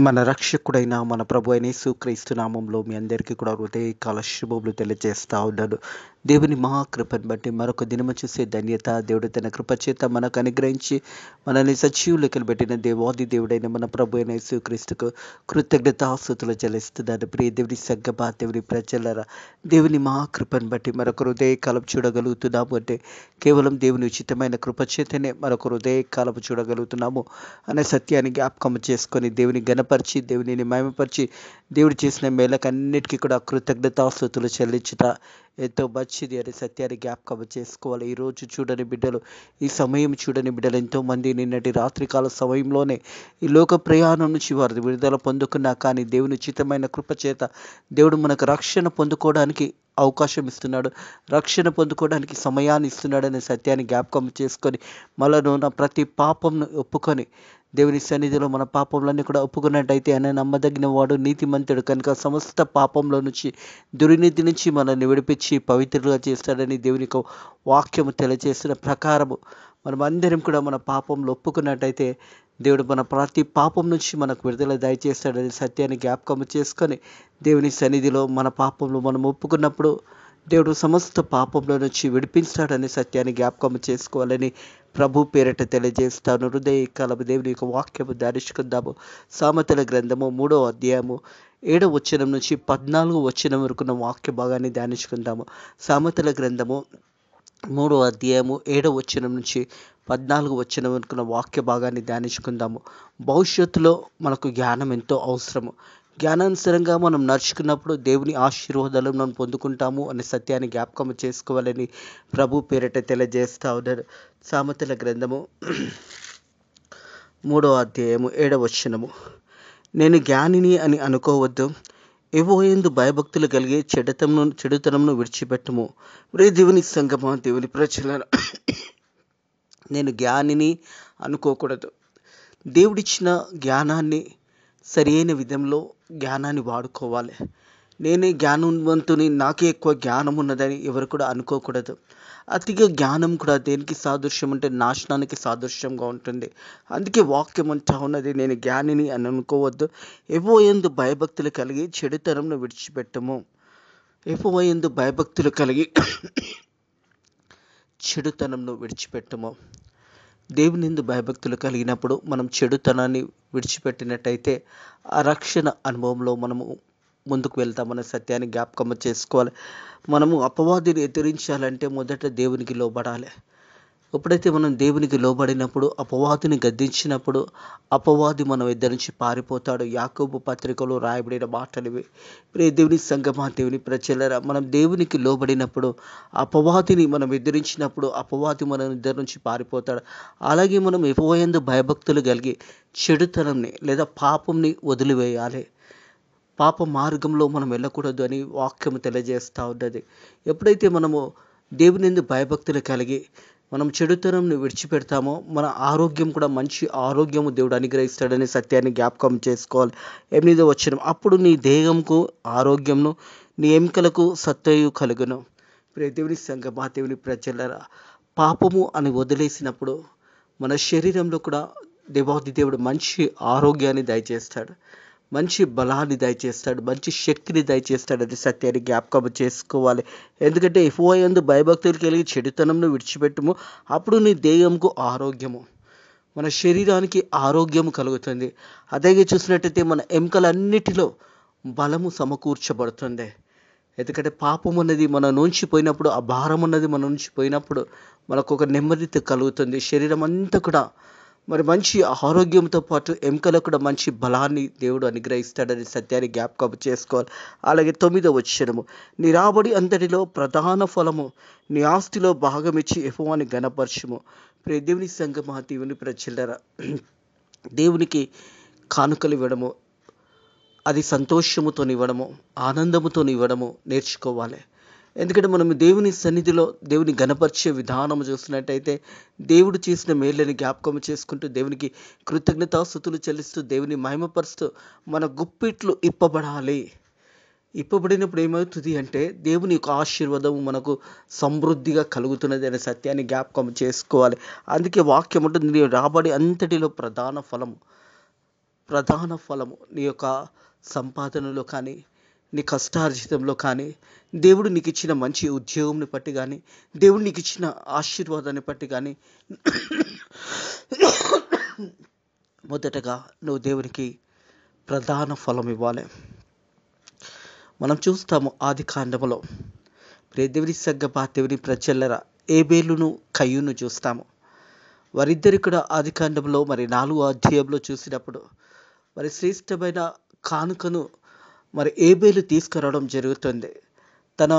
మన రక్షకుడైన మన ప్రభు అయిన యేసుక్రీస్తు నామంలో మీ అందరికీ కూడా హృదయకాల శుభములు తెలియజేస్తా ఉన్నాను. దేవుని మహాకృపను బట్టి మరొక దినము చూసే ధన్యత దేవుడు తన కృప చేత మనకు అనుగ్రహించి మనల్ని సజీవులకి పెట్టిన దేవాది దేవుడైన మన ప్రభు అయిన యేసుక్రీస్తుకు కృతజ్ఞతాస్తుతులు చెల్లిస్తున్నాను. ప్రియ దేవుని సంగమా, దేవుని ప్రజలరా, దేవుని మహాకృపను బట్టి మరొక హృదయకాలం చూడగలుగుతున్నాము అంటే కేవలం దేవుని ఉచితమైన కృప చేతనే మరొక హృదయకాలం చూడగలుగుతున్నాము అనే సత్యాన్ని జ్ఞాపకం చేసుకొని దేవుని గణపరిచి దేవునిని మహిమపరిచి దేవుడు చేసిన మేలకన్నిటికీ కూడా కృతజ్ఞతాస్తుతులు చెల్లించుట ఎంతో మంచిది అనే సత్యాన్ని జ్ఞాపకం చేసుకోవాలి. ఈరోజు చూడని బిడ్డలు, ఈ సమయం చూడని బిడ్డలు ఎంతోమంది నిన్నటి రాత్రికాల సమయంలోనే ఈ లోక ప్రయాణం నుంచి వారు విడుదల పొందుకున్నా కానీ దేవుని ఉచితమైన కృప చేత దేవుడు మనకు రక్షణ పొందుకోవడానికి అవకాశం ఇస్తున్నాడు, రక్షణ పొందుకోవడానికి సమయాన్ని ఇస్తున్నాడు అనే సత్యాన్ని జ్ఞాపకం చేసుకొని మనలో ఉన్న ప్రతి పాపంను ఒప్పుకొని దేవుని సన్నిధిలో మన పాపంలన్నీ కూడా ఒప్పుకున్నట్టయితే ఆయన నమ్మదగిన వాడు, నీతిమంతుడు కనుక సమస్త పాపంలో నుంచి, దుర్నీతి నుంచి మనల్ని విడిపించి పవిత్రులుగా చేస్తాడని దేవుని వాక్యము తెలియజేస్తున్న ప్రకారము మనం అందరం కూడా మన పాపంలో ఒప్పుకున్నట్టయితే దేవుడు మన ప్రతి పాపం నుంచి మనకు విడుదల దయచేస్తాడని సత్యాన్ని జ్ఞాపకం చేసుకొని దేవుని సన్నిధిలో మన పాపంలో మనం ఒప్పుకున్నప్పుడు దేవుడు సమస్త పాపంలో నుంచి విడిపిస్తాడనే సత్యాన్ని జ్ఞాపకం చేసుకోవాలని ప్రభు పేరట తెలియజేస్తాను. హృదయకాలము దేవుని యొక్క వాక్యము ధ్యానించుకుందాము. సామెతల గ్రంథము 3వ అధ్యాయము 7వ వచనం నుంచి 14వ వచనం వరకున్న వాక్య భాగాన్ని ధ్యానించుకుందాము. సామెతల గ్రంథము 3వ అధ్యాయము 7వ వచనం నుంచి 14వ వచనం వరకున్న వాక్య భాగాన్ని ధ్యానించుకుందాము. భవిష్యత్తులో మనకు జ్ఞానం ఎంతో అవసరము. జ్ఞానానుసారంగా మనం నడుచుకున్నప్పుడు దేవుని ఆశీర్వాదాలను మనం పొందుకుంటాము అనే సత్యాన్ని జ్ఞాపకం చేసుకోవాలని ప్రభు పేరిట తెలియజేస్తా ఉన్నారు. సామెతల గ్రంథము 3వ అధ్యాయము 7వ వచనము. నేను జ్ఞానిని అని అనుకోవద్దు, యెహోవాయందు భయభక్తులు కలిగి చెడుతనమును విడిచిపెట్టుము. దేవుని సంగమా, దేవుని ప్రజలారా, నేను జ్ఞానిని అనుకోకూడదు. దేవుడిచ్చిన జ్ఞానాన్ని సరైన విధంలో జ్ఞానాన్ని వాడుకోవాలి. నేనే జ్ఞానవంతుని, నాకే ఎక్కువ జ్ఞానం ఉన్నదని ఎవరు కూడా అనుకోకూడదు. అతిగా జ్ఞానం కూడా దేనికి సాదృశ్యం అంటే నాశనానికి సాదృశ్యంగా ఉంటుంది. అందుకే వాక్యం అంటా ఉన్నది, నేను జ్ఞానిని అని అనుకోవద్దు, యెహోవాయందు భయభక్తులు కలిగి చెడుతనంను విడిచిపెట్టము. యెహోవాయందు భయభక్తులు కలిగి చెడుతనంను విడిచిపెట్టము. దేవునిందు భయభక్తులు కలిగినప్పుడు మనం చెడుతనాన్ని విడిచిపెట్టినట్టయితే ఆ రక్షణ అనుభవంలో మనము ముందుకు వెళ్తామన్న సత్యాన్ని జ్ఞాపకం చేసుకోవాలి. మనము అపవాదిని ఎదిరించాలంటే మొదట దేవునికి లోబడాలి. ఎప్పుడైతే మనం దేవునికి లోబడినప్పుడు, అపవాదిని గద్దించినప్పుడు అపవాది మనం ఇద్దరి నుంచి పారిపోతాడు. యాకోబు పత్రికలో రాయబడిన మాటలు ఇవి. దేవుని సంగమా, దేవుని ప్రజలరా, మనం దేవునికి లోబడినప్పుడు, అపవాదిని మనం ఎదిరించినప్పుడు అపవాది మన ఇద్దరి నుంచి పారిపోతాడు. అలాగే మనం యెహోవాయందు భయభక్తులు కలిగి చెడుతనంని లేదా పాపంని వదిలివేయాలి. పాప మార్గంలో మనం వెళ్ళకూడదు అని వాక్యము తెలియజేస్తూ ఉన్నది. ఎప్పుడైతే మనము దేవునిందు భయభక్తులు కలిగి మనం చెడుతనంని విడిచిపెడతామో మన ఆరోగ్యం కూడా మంచి ఆరోగ్యము దేవుడు అనుగ్రహిస్తాడనే సత్యాన్ని జ్ఞాపకం చేసుకోవాలి. 8వ వచనం. అప్పుడు నీ దేహంకు ఆరోగ్యమును, నీ ఎముకలకు సత్తయు కలుగును. దేవుని సంగమా, దేవుని ప్రజలరా, పాపము అని వదిలేసినప్పుడు మన శరీరంలో కూడా దేవాది దేవుడు మంచి ఆరోగ్యాన్ని దయచేస్తాడు, మంచి బలాన్ని దయచేస్తాడు, మంచి శక్తిని దయచేస్తాడు అది సత్యాన్ని జ్ఞాపకం చేసుకోవాలి. ఎందుకంటే యెహోవాయందు భయభక్తులు కలిగి చెడుతనంను విడిచిపెట్టుము, అప్పుడు నీ దేహంకు ఆరోగ్యము, మన శరీరానికి ఆరోగ్యం కలుగుతుంది. అలాగే చూసినట్టయితే మన ఎముకలన్నిటిలో బలము సమకూర్చబడుతుంది. ఎందుకంటే పాపం అన్నది మన నుంచి పోయినప్పుడు, ఆ భారం అన్నది మన నుంచి పోయినప్పుడు మనకు ఒక నెమ్మది కలుగుతుంది. శరీరం అంతా కూడా మరి మంచి ఆరోగ్యంతో పాటు ఎముకలకు కూడా మంచి బలాన్ని దేవుడు అనుగ్రహిస్తాడని సత్యాన్ని జ్ఞాపకం చేసుకోవాలి. అలాగే 9వ వచనము. నీ రాబడి అంతటిలో ప్రధాన ఫలము, నీ ఆస్తిలో భాగమిచ్చి యెహోవాని ఘనపరచుము. దేవుని సంగమా, దేవుని ప్రజలరా, దేవునికి కానుకలు ఇవ్వడము, అది సంతోషముతో ఇవ్వడము, ఆనందముతో ఇవ్వడము నేర్చుకోవాలి. ఎందుకంటే మనం దేవుని సన్నిధిలో దేవుని ఘనపరిచే విధానం చూసినట్టయితే దేవుడు చేసిన మేళ్ళని జ్ఞాపకం చేసుకుంటూ దేవునికి కృతజ్ఞతాస్తుతులు చెల్లిస్తూ దేవుని మహిమపరుస్తూ మన గుప్పిట్లు ఇప్పబడాలి. ఇప్పబడినప్పుడు ఏమవుతుంది అంటే దేవుని యొక్క ఆశీర్వాదం మనకు సమృద్ధిగా కలుగుతున్నది అనే సత్యాన్ని జ్ఞాపకం చేసుకోవాలి. అందుకే వాక్యం ఉంటుంది, రాబడి అంతటిలో ప్రధాన ఫలము, ప్రధాన ఫలము నీ యొక్క సంపాదనలో కానీ, నీ కష్టార్జితంలో కానీ, దేవుడు నీకు ఇచ్చిన మంచి ఉద్యోగంని బట్టి కానీ, దేవుడు నీకు ఇచ్చిన ఆశీర్వాదాన్ని బట్టి కానీ, మొదటగా నువ్వు దేవునికి ప్రధాన ఫలం ఇవ్వాలి. మనం చూస్తాము ఆది కాండములో దేవుని సగ్గ దేవుని ప్రజలరా ఏబేలును కయ్యూను చూస్తాము. వారిద్దరి కూడా ఆది కాండంలో 4వ అధ్యాయంలో చూసినప్పుడు శ్రేష్టమైన కానుకను ఏబేలు తీసుకురావడం జరుగుతుంది. తన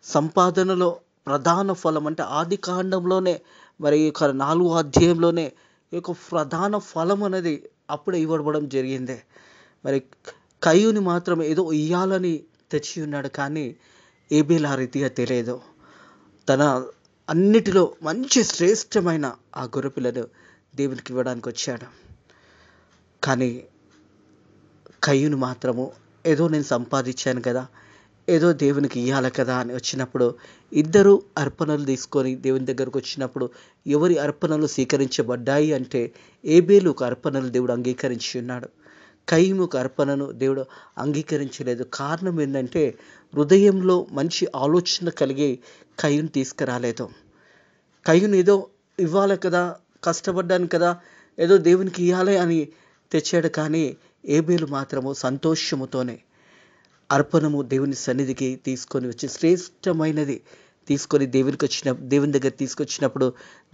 సంపాదనలో ప్రధాన ఫలం అంటే ఆది కాండంలోనే 4వ అధ్యాయంలోనే ఈ యొక్క ప్రధాన ఫలం అనేది అప్పుడే ఇవ్వబడడం జరిగింది. కయ్యూని మాత్రం ఏదో ఇయ్యాలని తెచ్చి ఉన్నాడు, కానీ ఏబేలు ఆ రీతిగా తెలియదు. తన అన్నిటిలో మంచి శ్రేష్టమైన ఆ గొర్రెపిల్లను దేవునికి ఇవ్వడానికి వచ్చాడు. కానీ కయ్యూను మాత్రము ఏదో నేను సంపాదించాను కదా, ఏదో దేవునికి ఇవ్వాలి కదా అని వచ్చినప్పుడు ఇద్దరు అర్పణలు తీసుకొని దేవుని దగ్గరకు వచ్చినప్పుడు ఎవరి అర్పణలు స్వీకరించబడ్డాయి అంటే ఏబేలుకు అర్పణలు దేవుడు అంగీకరించి ఉన్నాడు, కయ్యూనుకు అర్పణను దేవుడు అంగీకరించలేదు. కారణం ఏంటంటే హృదయంలో మంచి ఆలోచన కలిగి కయ్యూను తీసుకురాలేదు. కయ్యూను ఏదో ఇవ్వాలి కదా, కష్టపడ్డాను కదా, ఏదో దేవునికి ఇవ్వాలి అని తెచ్చాడు, కానీ ఏబేలు మాత్రము సంతోషముతోనే అర్పణము దేవుని సన్నిధికి తీసుకొని వచ్చి శ్రేష్టమైనది తీసుకొని దేవుని దగ్గర తీసుకొచ్చినప్పుడు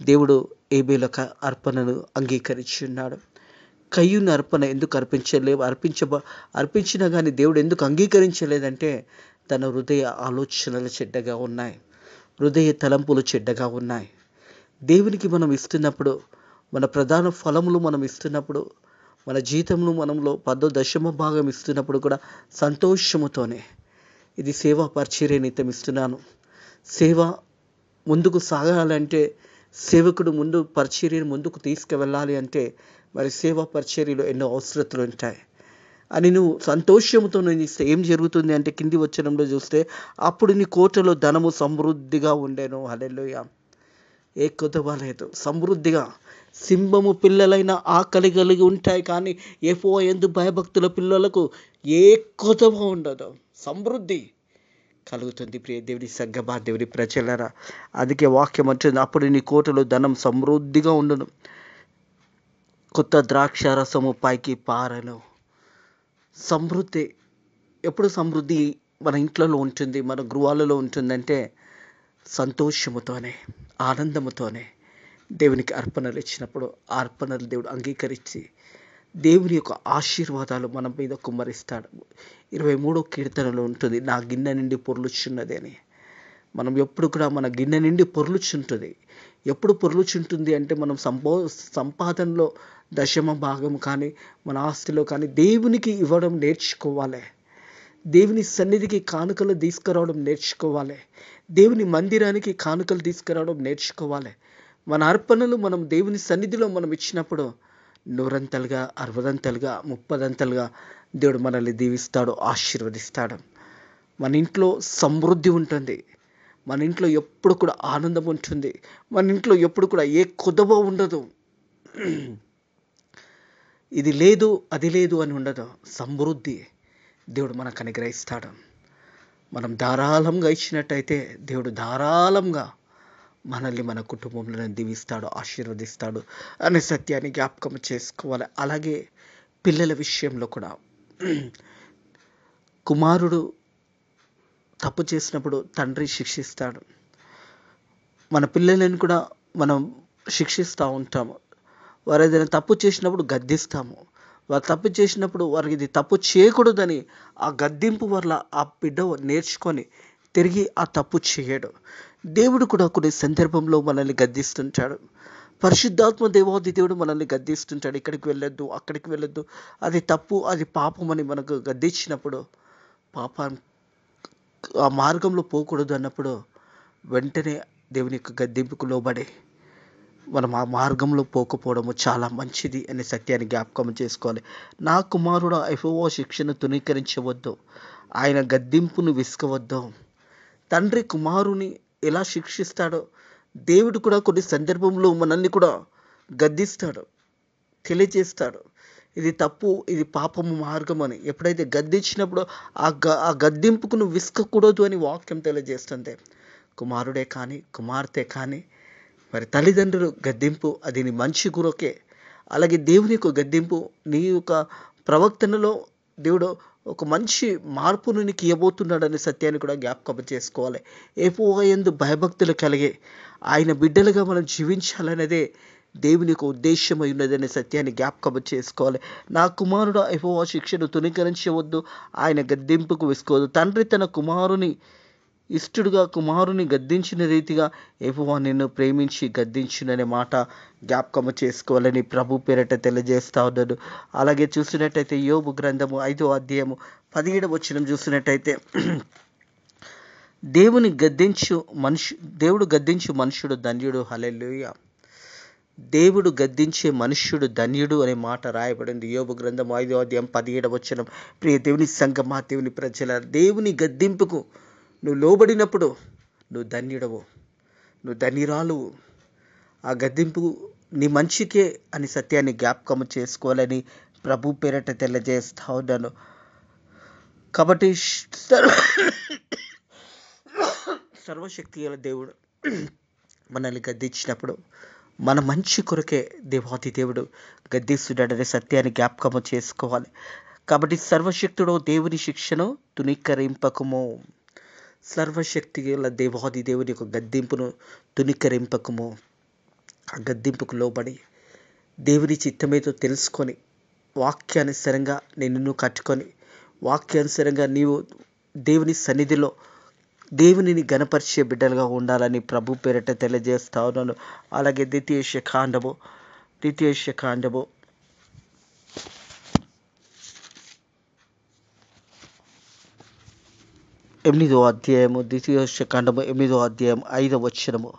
దేవుడు ఏబేలు అర్పణను అంగీకరించి ఉన్నాడు. కయ్యూను అర్పణ ఎందుకు అర్పించినా కానీ దేవుడు ఎందుకు అంగీకరించలేదంటే తన హృదయ ఆలోచనలు చెడ్డగా ఉన్నాయి, హృదయ తలంపులు చెడ్డగా ఉన్నాయి. దేవునికి మనం ఇస్తున్నప్పుడు, మన ప్రధాన ఫలములు మనం ఇస్తున్నప్పుడు, మన జీతమును మనంలో 10% ఇస్తున్నప్పుడు కూడా సంతోషముతోనే ఇది సేవా పరిచర్య నిమిత్తం ఇస్తున్నాను. సేవ ముందుకు సాగాలంటే, సేవకుడు పరిచర్యను ముందుకు తీసుకువెళ్ళాలి అంటే సేవా పరిచర్యలో ఎన్నో అవసరతలు ఉంటాయి అని నువ్వు సంతోషంతో నేను ఇస్తే ఏం జరుగుతుంది అంటే కింది వచనంలో చూస్తే అప్పుడు నీ కోటలో ధనము సమృద్ధిగా ఉండేను. హల్లెలూయా. ఏ కొదవ లేదు, సమృద్ధిగా. సింహము పిల్లలైన ఆకలి కలిగి ఉంటాయి, కానీ యెహోవా యందు భయభక్తుల పిల్లలకు ఏ కొదవ ఉండదు, సమృద్ధి కలుగుతుంది. ప్రియ దేవుని సంగమా, దేవుని ప్రజలరా, అందుకే వాక్యం అంటుంది అప్పుడు నీ కోటలో ధనం సమృద్ధిగా ఉండును, కొత్త ద్రాక్ష రసము పైకి పారను. సమృద్ధి ఎప్పుడు సమృద్ధి మన ఇంట్లో ఉంటుంది, మన గృహాలలో ఉంటుందంటే సంతోషముతోనే, ఆనందముతోనే దేవునికి అర్పణలు ఇచ్చినప్పుడు ఆ అర్పణలు దేవుడు అంగీకరించి దేవుని యొక్క ఆశీర్వాదాలు మన మీద కుమ్మరిస్తాడు. 23వ కీర్తనలో ఉంటుంది, నా గిన్నె నిండి పొర్లుచున్నది అని. మనం ఎప్పుడు కూడా మన గిన్నె నిండి పొర్లుచుంటుంది. ఎప్పుడు పొర్లుచుంటుంది అంటే మనం సంపాదనలో 10% కానీ, మన ఆస్తిలో కానీ దేవునికి ఇవ్వడం నేర్చుకోవాలి. దేవుని సన్నిధికి కానుకలు తీసుకురావడం నేర్చుకోవాలి. దేవుని మందిరానికి కానుకలు తీసుకురావడం నేర్చుకోవాలి. మన అర్పణలు మనం దేవుని సన్నిధిలో మనం ఇచ్చినప్పుడు 100 60 30 దేవుడు మనల్ని దీవిస్తాడు, ఆశీర్వదిస్తాడు. మన ఇంట్లో సమృద్ధి ఉంటుంది, మన ఇంట్లో ఎప్పుడు కూడా ఆనందం ఉంటుంది, మన ఇంట్లో ఎప్పుడు కూడా ఏ కొదవ ఉండదు. ఇది లేదు అది లేదు అని ఉండదు, సమృద్ధి దేవుడు మనకు అనుగ్రహిస్తాడు. మనం ధారాళంగా ఇచ్చినట్టయితే దేవుడు ధారాళంగా మనల్ని మన కుటుంబంలో దీవిస్తాడు, ఆశీర్వదిస్తాడు అనే సత్యాన్ని జ్ఞాపకం చేసుకోవాలి. అలాగే పిల్లల విషయంలో కూడా కుమారుడు తప్పు చేసినప్పుడు తండ్రి శిక్షిస్తాడు. మన పిల్లలను కూడా మనం శిక్షిస్తూ ఉంటాము. వారు ఏదైనా తప్పు చేసినప్పుడు గద్దిస్తాము. వారు తప్పు చేసినప్పుడు వారికి ఇది తప్పు చేయకూడదని ఆ గద్దింపు వల్ల ఆ బిడ్డ నేర్చుకొని తిరిగి ఆ తప్పు చేయడు. దేవుడు కూడా కొన్ని సందర్భంలో మనల్ని గద్దిస్తుంటాడు. పరిశుద్ధాత్మ దేవాది దేవుడు మనల్ని గద్దిస్తుంటాడు. ఇక్కడికి వెళ్ళొద్దు, అక్కడికి వెళ్ళొద్దు, అది తప్పు, అది పాపం అని మనకు గద్దించినప్పుడు, ఆ మార్గంలో పోకూడదు అన్నప్పుడు వెంటనే దేవుని యొక్క గద్దింపుకు లోబడి మనం ఆ మార్గంలో పోకపోవడము చాలా మంచిది అనే సత్యాన్ని జ్ఞాపకం చేసుకోవాలి. నా కుమారుడా, యెహోవా శిక్షను తునీకరించవద్దు, ఆయన గద్దింపును విసుకవద్దు. తండ్రి కుమారుని ఎలా శిక్షిస్తాడో దేవుడు కూడా కొన్ని సందర్భంలో మనల్ని కూడా గద్దిస్తాడు, తెలియజేస్తాడు. ఇది తప్పు, ఇది పాపము మార్గం అని ఎప్పుడైతే గద్దించినప్పుడు ఆ గద్దింపుకు నువ్వు విసుకకూడదు అని వాక్యం తెలియజేస్తుంది. కుమారుడే కానీ కుమార్తె కానీ మరి తల్లిదండ్రులు గద్దింపు అది నీ మంచి కొరకే. అలాగే దేవుని యొక్క గద్దింపు నీ యొక్క ప్రవర్తనలో దేవుడు ఒక మంచి మార్పును నీకు ఇవ్వబోతున్నాడనే సత్యాన్ని కూడా జ్ఞాపకం చేసుకోవాలి. యెహోవా యందు భయభక్తులు కలిగి ఆయన బిడ్డలుగా మనం జీవించాలనేదే దేవుని యొక్క ఉద్దేశమై ఉన్నదనే సత్యాన్ని జ్ఞాపకం చేసుకోవాలి. నా కుమారుడు యెహోవా శిక్షను తునీకరించవద్దు, ఆయన గద్దింపుకు విసుకోవద్దు. తండ్రి తన కుమారుని ఇష్టడుగా కుమారుని గద్దించిన రీతిగా యెహోవా నిన్ను ప్రేమించి గద్దించుననే మాట జ్ఞాపకం చేసుకోవాలని ప్రభు పేరట తెలియజేస్తా ఉన్నాడు. అలాగే చూసినట్టయితే యోబు గ్రంథము 5వ అధ్యాయము 17వ వచనం చూసినట్టయితే దేవుడు గద్దించు మనుషుడు ధన్యుడు. హల్లెలూయా. దేవుడు గద్దించే మనుష్యుడు ధన్యుడు అనే మాట రాయబడింది యోబు గ్రంథం 5వ అధ్యాయం 17వ వచనం. ప్రియ దేవుని సంగమా, దేవుని ప్రజల, దేవుని గద్దింపుకు నువ్వు లోబడినప్పుడు నువ్వు ధన్యుడవు, నువ్వు ధన్యురాలువు. ఆ గద్దింపు నీ మంచికే అని సత్యాన్ని జ్ఞాపకం చేసుకోవాలని ప్రభు పేరట తెలియజేస్తా ఉన్నాను. కాబట్టి సర్వశక్తి గల దేవుడు మనల్ని గద్దించినప్పుడు మన మంచి కొరకే దేవాది దేవుడు గద్దిస్తున్నాడనే సత్యాన్ని జ్ఞాపకం చేసుకోవాలి. కాబట్టి సర్వశక్తుడు దేవుని శిక్షను తునీకరింపకము. సర్వశక్తి గల దేవాది దేవుని యొక్క గద్దింపును తునీకరింపకము. ఆ గద్దింపుకు లోబడి దేవుని చిత్తమేదో తెలుసుకొని వాక్యానుసారంగా నిన్ను కట్టుకొని వాక్యానుసారంగా నీవు దేవుని సన్నిధిలో దేవునిని గణపరిచే బిడ్డలుగా ఉండాలని ప్రభు పేరట తెలియజేస్తా ఉన్నాను. అలాగే ద్వితీయ కాండము 8వ అధ్యాయము 5వ వచనము.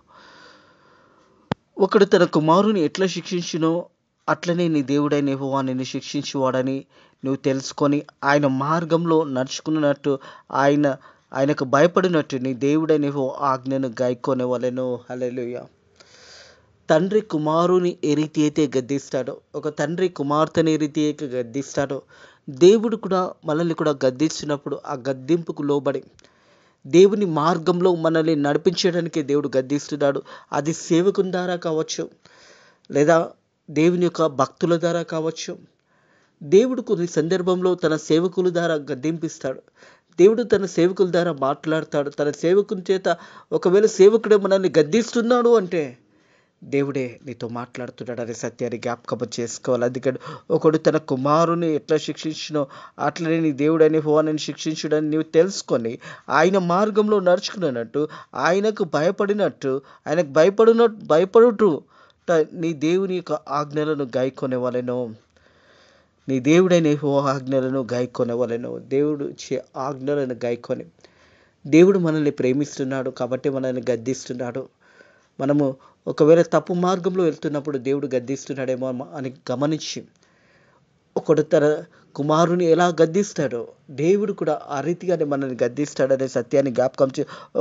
ఒకడు తన కుమారుని ఎట్లా శిక్షించునో అట్లనే నీ దేవుడైన యెహోవా నిన్ను శిక్షించువాడని నువ్వు తెలుసుకొని ఆయన మార్గంలో నడుచుకున్నట్టు ఆయనకు భయపడినట్టు నీ దేవుడైన యెహోవా ఆజ్ఞను గైకొనవలెను. హల్లెలూయా. తండ్రి కుమారుని ఏ రీతి అయితే గద్దిస్తాడో, ఒక తండ్రి కుమార్తెని ఏ రీతి అయితే గద్దిస్తాడో, దేవుడు కూడా మనల్ని కూడా గద్దించినప్పుడు ఆ గద్దింపుకు లోబడి దేవుని మార్గంలో మనల్ని నడిపించడానికి దేవుడు గద్దిస్తున్నాడు. అది సేవకుని ద్వారా కావచ్చు, లేదా దేవుని యొక్క భక్తుల ద్వారా కావచ్చు. దేవుడు కొన్ని సందర్భంలో తన సేవకుల ద్వారా గద్దింపిస్తాడు. దేవుడు తన సేవకుల ద్వారా మాట్లాడతాడు. తన సేవకుని చేత ఒకవేళ సేవకుడే మనల్ని గద్దిస్తున్నాడు అంటే దేవుడే నీతో మాట్లాడుతున్నాడు అనే సత్యాన్ని జ్ఞాపకం చేసుకోవాలి. అందుకని ఒకడు తన కుమారుని ఎట్లా శిక్షించినో అట్లనే నీ దేవుడని యెహోవాను శిక్షించుడని నీవు తెలుసుకొని ఆయన మార్గంలో నడుచుకున్నట్టు ఆయనకు భయపడుతూ నీ దేవుని యొక్క ఆజ్ఞలను గైకొనవలెను. నీ దేవుడైన యెహోవా ఆజ్ఞలను గైకొనవలెను. దేవుడు ఇచ్చే ఆజ్ఞలను గైకొని దేవుడు మనల్ని ప్రేమిస్తున్నాడు కాబట్టి మనల్ని గద్దిస్తున్నాడు. మనము ఒకవేళ తప్పు మార్గంలో వెళ్తున్నప్పుడు దేవుడు గద్దిస్తున్నాడేమో అని గమనించి ఒకడు తన కుమారుని ఎలా గద్దిస్తాడో దేవుడు కూడా ఆ రీతిగానే మనల్ని గద్దిస్తాడనే సత్యాన్ని జ్ఞాపకం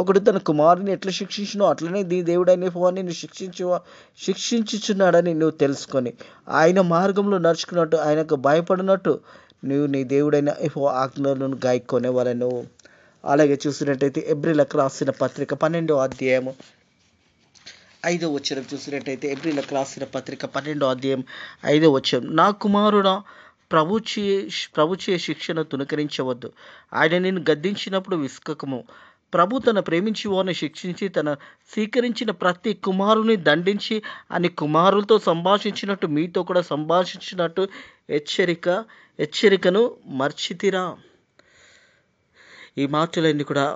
ఒకడు తన కుమారుని ఎట్లా శిక్షించినో అట్లనే నీ దేవుడైన యెహోవాని శిక్షించుచున్నాడని నువ్వు తెలుసుకొని ఆయన మార్గంలో నడుచుకున్నట్టు ఆయనకు భయపడినట్టు నువ్వు నీ దేవుడైన యెహోవా ఆజ్ఞలను గైకొనవలెను. అలాగే చూసినట్టయితే ఎబ్రీలకు రాసిన పత్రిక 12వ అధ్యాయము 5వ వచనం చూసినట్టయితే ఎబ్రీలకు రాసిన పత్రిక 12వ అధ్యాయం 5వ వచనం. నా కుమారుడా, ప్రభుచే శిక్షను తునకరించవద్దు, ఆయన నిన్ను గద్దించినప్పుడు విసుకకము. ప్రభు తన ప్రేమించి వారిని శిక్షించి తన స్వీకరించిన ప్రతి కుమారుని దండించి అని కుమారులతో సంభాషించినట్టు మీతో కూడా సంభాషించినట్టు హెచ్చరికను మర్చితిరా. ఈ మాటలన్నీ కూడా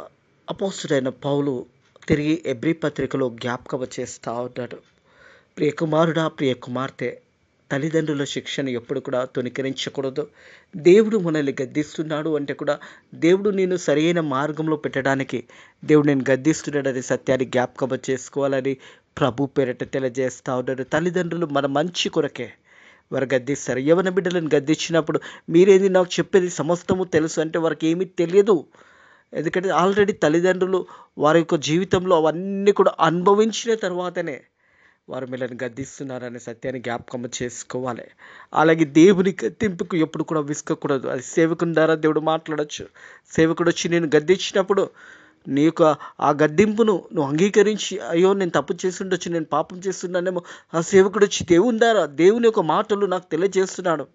అపోస్తుడైన పౌలు తిరిగి ఎబ్రీ పత్రికలో జ్ఞాపకం చేస్తూ ఉంటాడు. ప్రియ కుమారుడా, ప్రియ కుమార్తె, తల్లిదండ్రుల శిక్షను ఎప్పుడు కూడా తునీకరించకూడదు. దేవుడు మనల్ని గద్దిస్తున్నాడు అంటే కూడా దేవుడు నేను సరైన మార్గంలో పెట్టడానికి దేవుడు నేను గద్దిస్తున్నాడని సత్యాన్ని జ్ఞాపకం చేసుకోవాలని ప్రభు పేరట తెలియజేస్తూ ఉన్నాడు. తల్లిదండ్రులు మన మంచి కొరకే వారు గద్దిస్తారు. యవన బిడ్డలను గద్దించినప్పుడు మీరేది నాకు చెప్పేది సమస్తము తెలుసు అంటే వారికి ఏమీ తెలియదు. ఎందుకంటే ఆల్రెడీ తల్లిదండ్రులు వారి యొక్క జీవితంలో అవన్నీ కూడా అనుభవించిన తర్వాతనే వారు మిమ్మల్ని గద్దిస్తున్నారనే సత్యాన్ని జ్ఞాపకం చేసుకోవాలి. అలాగే దేవుని గద్దింపుకు ఎప్పుడు కూడా విసుకకూడదు. అది సేవకుని ద్వారా దేవుడు మాట్లాడొచ్చు. సేవకుడు వచ్చి నేను గద్దించినప్పుడు నీ యొక్క ఆ గద్దింపును నువ్వు అంగీకరించి, అయ్యో నేను తప్పు చేసి ఉండొచ్చు, నేను పాపం చేస్తున్నానేమో, ఆ సేవకుడు వచ్చి దేవుని ద్వారా దేవుని యొక్క మాటలు నాకు తెలియజేస్తున్నాడు,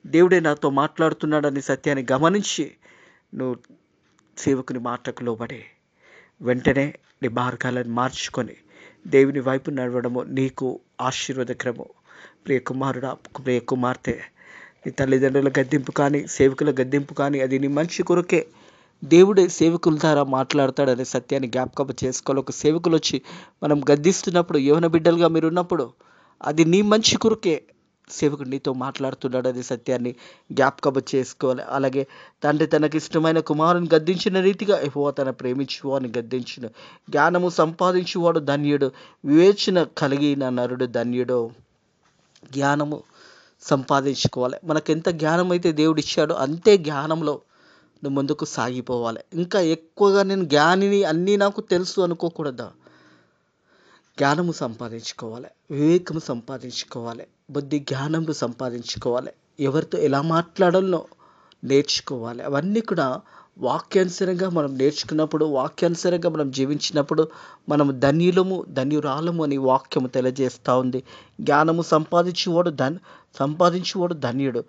దేవుడే నాతో మాట్లాడుతున్నాడని సత్యాన్ని గమనించి నువ్వు సేవకుని మాటకు లోబడి వెంటనే నీ మార్గాలను మార్చుకొని దేవుని వైపు నడవడము నీకు ఆశీర్వాదకరము. ప్రియ కుమారుడా, ప్రియ కుమార్తె, నీ తల్లిదండ్రుల గద్దింపు కానీ సేవకుల గద్దింపు కానీ అది నీ మంచి కొరకే. దేవుడే సేవకుల ద్వారా మాట్లాడతాడనే సత్యాన్ని జ్ఞాపకం చేసుకోవాలి. ఒక సేవకులు వచ్చి మనం గద్దిస్తున్నప్పుడు, యవన బిడ్డలుగా మీరు ఉన్నప్పుడు, అది నీ మంచి కొరకే సేవకుడు నీతో మాట్లాడుతున్నాడు అనే సత్యాన్ని జ్ఞాపకం చేసుకోవాలి. అలాగే తండ్రి తనకి ఇష్టమైన కుమారుని గద్దించిన రీతిగా యెహోవా తన ప్రేమించువాని గద్దించును. జ్ఞానము సంపాదించువాడు ధన్యుడు, వివేచన కలిగిన నరుడు ధన్యుడు. జ్ఞానము సంపాదించుకోవాలి. మనకెంత జ్ఞానం అయితే దేవుడు ఇచ్చాడో అంతే జ్ఞానంలో నువ్వు ముందుకు సాగిపోవాలి. ఇంకా ఎక్కువగా నేను జ్ఞానిని, అన్నీ నాకు తెలుసు అనుకోకూడదు. జ్ఞానము సంపాదించుకోవాలి, వివేకము సంపాదించుకోవాలి, బుద్ధి జ్ఞానము సంపాదించుకోవాలి, ఎవరితో ఎలా మాట్లాడాలో నేర్చుకోవాలి. అవన్నీ కూడా వాక్యానుసారంగా మనం నేర్చుకున్నప్పుడు, వాక్యానుసారంగా మనం జీవించినప్పుడు మనం ధన్యులము, ధన్యురాలము అని వాక్యము తెలియజేస్తూ ఉంది. జ్ఞానము సంపాదించువాడు ధన్యుడు,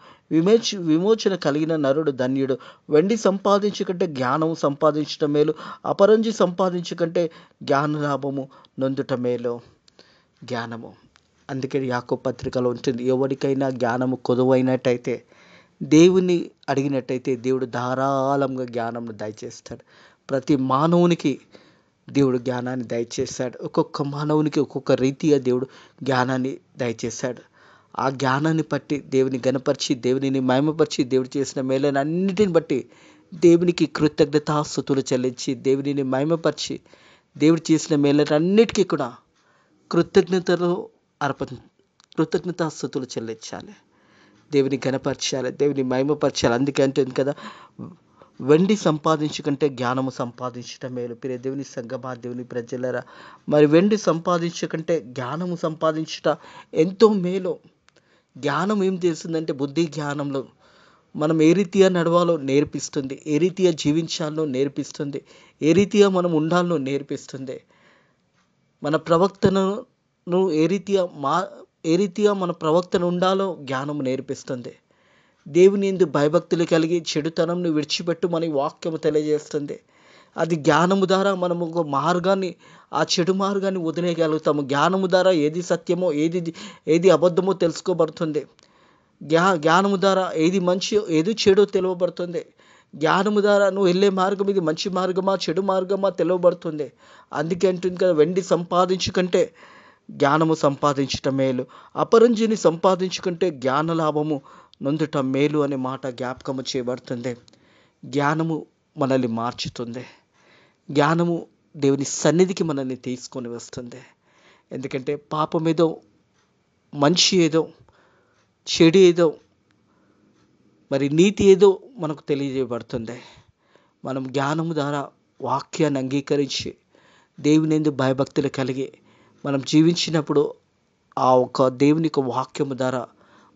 విమోచన కలిగిన నరుడు ధన్యుడు. వెండి సంపాదించు కంటే జ్ఞానము సంపాదించటం మేలు, అపరంజి సంపాదించు కంటే జ్ఞాన లాభము నొందుట మేలు. జ్ఞానము, అందుకే యాకోబు పత్రికలో ఉంటుంది, ఎవరికైనా జ్ఞానము కొదువైనట్టయితే, దేవుని అడిగినట్టయితే దేవుడు ధారాళంగా జ్ఞానంను దయచేస్తాడు. ప్రతి మానవునికి దేవుడు జ్ఞానాన్ని దయచేశాడు. ఒక్కొక్క మానవునికి ఒక్కొక్క రీతిగా దేవుడు జ్ఞానాన్ని దయచేశాడు. ఆ జ్ఞానాన్ని బట్టి దేవుని గణపరిచి, దేవునిని మహిమపరిచి, దేవుడు చేసిన మేలైన అన్నిటిని బట్టి దేవునికి కృతజ్ఞతాస్తుతులు చెల్లించి, దేవునిని మహిమపరిచి, దేవుడు చేసిన మేలైన అన్నిటికీ కూడా కృతజ్ఞతాస్తుతులు చెల్లించాలి. దేవుని గణపరచాలి, దేవుని మహిమపరచాలి. అందుకే అంటుంది కదా, వెండి సంపాదించు కంటే జ్ఞానము సంపాదించటం మేలు. ప్రియ దేవుని సంగమా, దేవుని ప్రజలరా, మరి వెండి సంపాదించు కంటే జ్ఞానము సంపాదించుట ఎంతో మేలు. జ్ఞానం ఏం చేస్తుందంటే, బుద్ధి జ్ఞానంలో మనం ఏ రీతిగా నడవాలో నేర్పిస్తుంది, ఏ రీతిగా జీవించాలో నేర్పిస్తుంది, ఏ రీతిగా మనం ఉండాలో నేర్పిస్తుంది. మన ప్రవక్తను ఏ రీతిగా మన ప్రవక్తను ఉండాలో జ్ఞానం నేర్పిస్తుంది. దేవుని యందు భయభక్తులు కలిగి చెడుతనంను విడిచిపెట్టుమని వాక్యము తెలియజేస్తుంది. అది జ్ఞానము ద్వారా మనము ఒక మార్గాన్ని, ఆ చెడు మార్గాన్ని వదిలేయగలుగుతాము. జ్ఞానము ద్వారా ఏది సత్యమో ఏది అబద్ధమో తెలుసుకోబడుతుంది. జ్ఞానము ద్వారా ఏది మంచి ఏది చెడో తెలియబడుతుంది. జ్ఞానము ద్వారా నువ్వు వెళ్ళే మార్గం ఇది మంచి మార్గమా చెడు మార్గమా తెలియబడుతుంది. అందుకే అంటుంది కదా, వెండి సంపాదించు కంటే జ్ఞానము సంపాదించటం మేలు, అపరంజిని సంపాదించుకుంటే జ్ఞాన లాభము నొందుట మేలు అనే మాట జ్ఞాపకము చేయబడుతుంది. జ్ఞానము మనల్ని మార్చుతుంది. జ్ఞానము దేవుని సన్నిధికి మనల్ని తీసుకొని వస్తుంది. ఎందుకంటే పాపం ఏదో, మంచి ఏదో, చెడు ఏదో, మరి నీతి ఏదో మనకు తెలియజేయబడుతుంది. మనం జ్ఞానము ద్వారా వాక్యాన్ని అంగీకరించి దేవుని యందు భయభక్తులు కలిగి మనం జీవించినప్పుడు, ఆ ఒక దేవుని యొక్క వాక్యము ద్వారా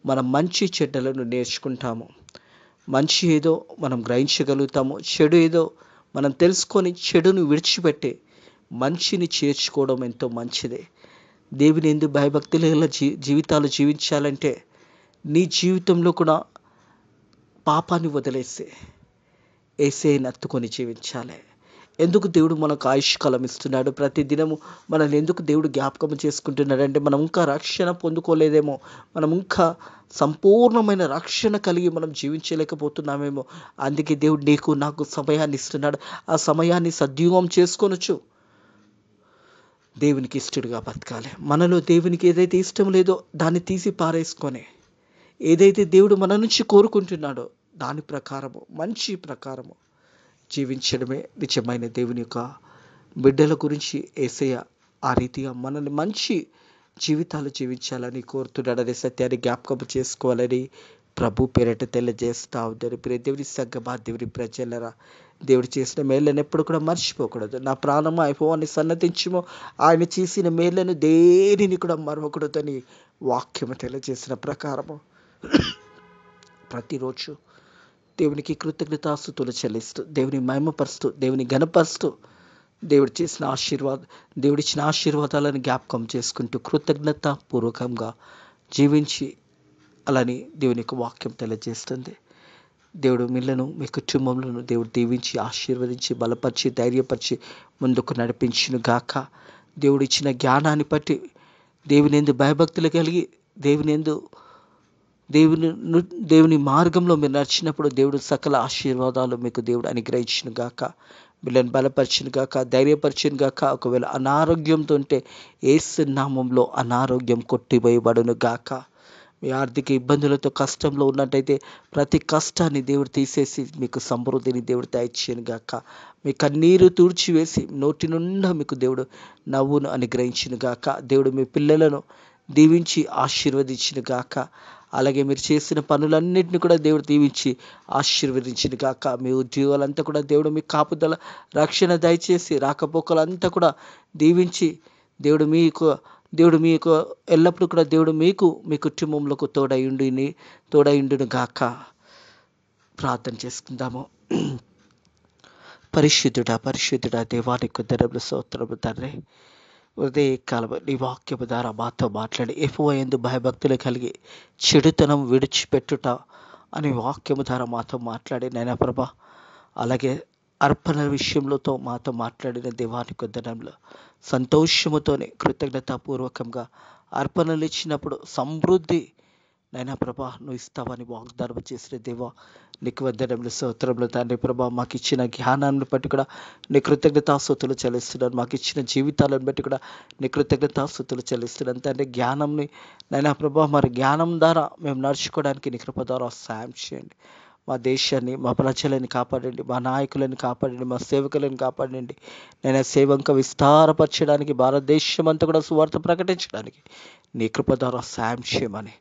మనం మంచి చెడ్డలను నేర్చుకుంటాము. మంచి ఏదో మనం గ్రహించగలుగుతాము, చెడు ఏదో మనం తెలుసుకొని చెడును విడిచిపెట్టి మంచిని చేర్చుకోవడం ఎంతో మంచిది. దేవుని యందు భయభక్తులు గల జీవితాలు జీవించాలంటే నీ జీవితంలో కూడా పాపాన్ని వదిలేసి యేసయ్యను హత్తుకొని జీవించాలి. ఎందుకు దేవుడు మనకు ఆయుష్కాలం ఇస్తున్నాడు? ప్రతి దినము మనల్ని ఎందుకు దేవుడు జ్ఞాపకం చేసుకుంటున్నాడు అంటే, మనం ఇంకా రక్షణ పొందుకోలేదేమో, మనం ఇంకా సంపూర్ణమైన రక్షణ కలిగి మనం జీవించలేకపోతున్నామేమో. అందుకే దేవుడు నీకు నాకు సమయాన్ని ఇస్తున్నాడు. ఆ సమయాన్ని సద్వినియోగం చేసుకొనొచ్చు. దేవునికి ఇష్టడుగా బతకాలి. మనలో దేవునికి ఏదైతే ఇష్టం లేదో దాన్ని తీసి పారేసుకొని, ఏదైతే దేవుడు మన నుంచి కోరుకుంటున్నాడో దాని ప్రకారము, మంచి ప్రకారము జీవించడమే నిజమైన దేవుని యొక్క బిడ్డల గురించి యేసయ్య ఆ రీతిగా మనల్ని మంచి జీవితాలు జీవించాలని కోరుతున్నాడు. అనే సత్యాన్ని జ్ఞాపకం చేసుకోవాలని ప్రభు పేరట తెలియజేస్తా ఉంటారు. ప్రియ దేవుని సంగమా, దేవుని ప్రజలరా, దేవుడు చేసిన మేళ్ళను ఎప్పుడు కూడా మర్చిపోకూడదు. నా ప్రాణమా యెహోవాని సన్నతించుము, ఆయన చేసిన మేళ్ళను దేనిని కూడా మరవకూడదని వాక్యము తెలియజేసిన ప్రకారము ప్రతిరోజు దేవునికి కృతజ్ఞతాస్తుతులు చెల్లిస్తూ, దేవుని మహిమపరుస్తూ, దేవుని ఘనపరుస్తూ, దేవుడిచ్చిన ఆశీర్వాదాలను జ్ఞాపకం చేసుకుంటూ కృతజ్ఞత పూర్వకంగా జీవించి అలాని దేవుని యొక్క వాక్యం తెలియజేస్తుంది. దేవుడు మిల్లను, మీ కుటుంబంలో దేవుడు దీవించి, ఆశీర్వదించి, బలపరిచి, ధైర్యపరిచి ముందుకు నడిపించును గాక. దేవుడిచ్చిన జ్ఞానాన్ని బట్టి దేవునియందు భయభక్తులు కలిగి దేవుని మార్గంలో మీరు నడిచినప్పుడు దేవుడు సకల ఆశీర్వాదాలు మీకు దేవుడు అనుగ్రహించును గాక. వీళ్ళని బలపరిచిన గాక, ధైర్యపరిచిన గాక. ఒకవేళ అనారోగ్యంతో ఉంటే యేసు నామంలో అనారోగ్యం కొట్టివేయబడును గాక. మీ ఆర్థిక ఇబ్బందులతో కష్టంలో ఉన్నట్టయితే ప్రతి కష్టాన్ని దేవుడు తీసేసి మీకు సమృద్ధిని దేవుడు దయచేయను గాక. మీ కన్నీరు తుడిచివేసి నోటి నుండా మీకు దేవుడు నవ్వును అనుగ్రహించును గాక. దేవుడు మీ పిల్లలను దీవించి ఆశీర్వదించును గాక. అలాగే మీరు చేసిన పనులన్నింటినీ కూడా దేవుడు దీవించి ఆశీర్వదించును గాక. మీ ఉద్యోగాలంతా కూడా దేవుడు మీ కాపుదల రక్షణ దయచేసి రాకపోకలంతా కూడా దీవించి దేవుడు మీకు ఎల్లప్పుడూ కూడా దేవుడు మీకు మీ కుటుంబంలోకి తోడయుండును గాక. ప్రార్థన చేసుకుందాము. పరిశుద్ధుడా దేవానికి ధరములు స్తోత్రములు తండ్రి. ఉదయకాలం నీ వాక్యము ద్వారా మాతో మాట్లాడి యెహోవా యందు భయభక్తులు కలిగి చెడుతనం విడిచిపెట్టుట అని వాక్యము ద్వారా మాతో మాట్లాడి నైనా ప్రభా, అలాగే అర్పణ విషయంలోతో మాతో మాట్లాడిన దేవానికి వందనములు. సంతోషముతోనే కృతజ్ఞతాపూర్వకంగా అర్పణలు ఇచ్చినప్పుడు సమృద్ధి నైనా ప్రభా నువ్వు ఇస్తావని వాగ్దానం చేసిన దేవా నీకు వందనములు స్తోత్రములు తండ్రి. ప్రభా, మాకు ఇచ్చిన జ్ఞానాన్ని బట్టి కూడా నీ కృతజ్ఞతాస్తుతులు చెల్లిస్తున్నాను. మాకు ఇచ్చిన జీవితాలను బట్టి కూడా నీ కృతజ్ఞతాస్తుతులు చెల్లిస్తున్నాను తండ్రి. జ్ఞానంని నైనా ప్రభా, మరి జ్ఞానం ద్వారా మేము నడుచుకోవడానికి నీ కృప ద్వారా సాయం చేయండి. మా దేశాన్ని, మా ప్రజలని కాపాడండి, మా నాయకులను కాపాడండి, మా సేవకులను కాపాడండి. నేను సేవంక విస్తారపరచడానికి, భారతదేశం అంతా కూడా సువార్త ప్రకటించడానికి నీ కృప ద్వారా సాయం చేయమని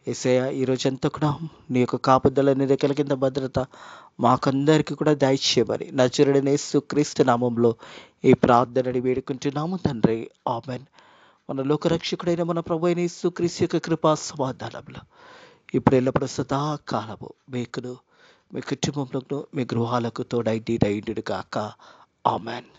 యేసయ్య ఈరోజంతా కూడా నీ యొక్క కాపుదల రెక్కల కింద భద్రత మాకందరికీ కూడా దయచేయమని నజరుడైన యేసుక్రీస్తు నామంలో ఈ ప్రార్థనని వేడుకుంటున్నాము తండ్రి, ఆమెన్. మన లోకరక్షకుడైన మన ప్రభువైన యేసుక్రీస్తు యొక్క కృపా సమాధానంలో ఇప్పుడు ఎల్లప్పుడూ సదాకాలము మీకును, మీ కుటుంబంలో, మీ గృహాలకు తోడైండును గాక. ఆమెన్.